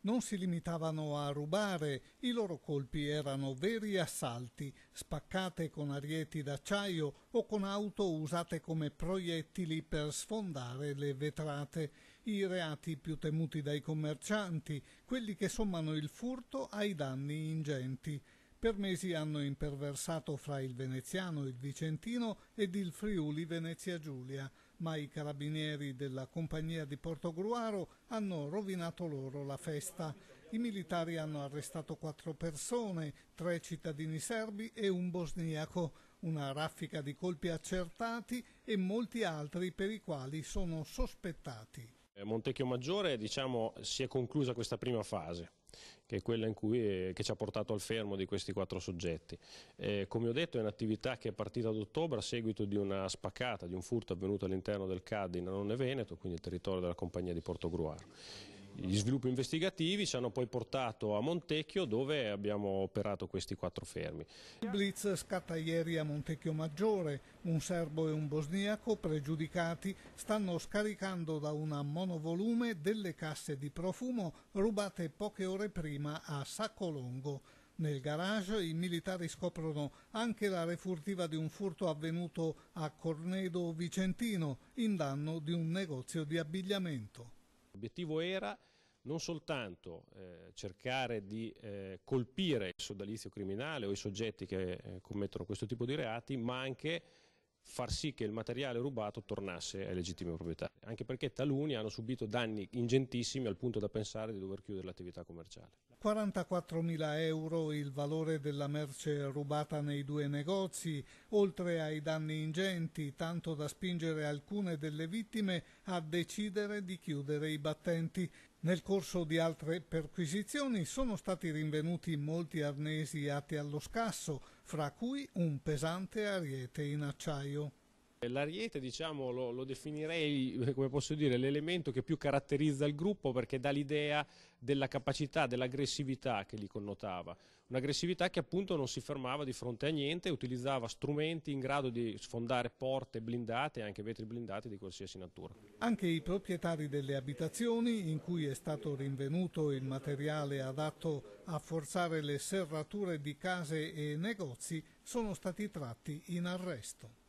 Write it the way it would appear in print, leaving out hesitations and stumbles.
Non si limitavano a rubare, i loro colpi erano veri assalti, spaccate con arieti d'acciaio o con auto usate come proiettili per sfondare le vetrate. I reati più temuti dai commercianti, quelli che sommano il furto ai danni ingenti. Per mesi hanno imperversato fra il veneziano, il vicentino ed il Friuli Venezia Giulia, ma i carabinieri della compagnia di Portogruaro hanno rovinato loro la festa. I militari hanno arrestato 4 persone, 3 cittadini serbi e un bosniaco, una raffica di colpi accertati e molti altri per i quali sono sospettati. Montecchio Maggiore, si è conclusa questa prima fase, che è quella che ci ha portato al fermo di questi 4 soggetti. Come ho detto, è un'attività che è partita ad ottobre a seguito di una spaccata, di un furto avvenuto all'interno del CAD in Annone Veneto, quindi il territorio della compagnia di Portogruaro. Gli sviluppi investigativi ci hanno poi portato a Montecchio, dove abbiamo operato questi 4 fermi. Il blitz scatta ieri a Montecchio Maggiore. Un serbo e un bosniaco pregiudicati stanno scaricando da una monovolume delle casse di profumo rubate poche ore prima a Saccolongo. Nel garage i militari scoprono anche la refurtiva di un furto avvenuto a Cornedo Vicentino in danno di un negozio di abbigliamento. L'obiettivo era non soltanto cercare di colpire il sodalizio criminale o i soggetti che commettono questo tipo di reati, ma anche far sì che il materiale rubato tornasse ai legittimi proprietari, anche perché taluni hanno subito danni ingentissimi al punto da pensare di dover chiudere l'attività commerciale. 44.000 euro il valore della merce rubata nei 2 negozi, oltre ai danni ingenti, tanto da spingere alcune delle vittime a decidere di chiudere i battenti. Nel corso di altre perquisizioni sono stati rinvenuti molti arnesi atti allo scasso, fra cui un pesante ariete in acciaio. L'ariete, lo definirei, come posso dire, l'elemento che più caratterizza il gruppo, perché dà l'idea della capacità, dell'aggressività che li connotava. Un'aggressività che appunto non si fermava di fronte a niente, utilizzava strumenti in grado di sfondare porte blindate e anche vetri blindati di qualsiasi natura. Anche i proprietari delle abitazioni in cui è stato rinvenuto il materiale adatto a forzare le serrature di case e negozi sono stati tratti in arresto.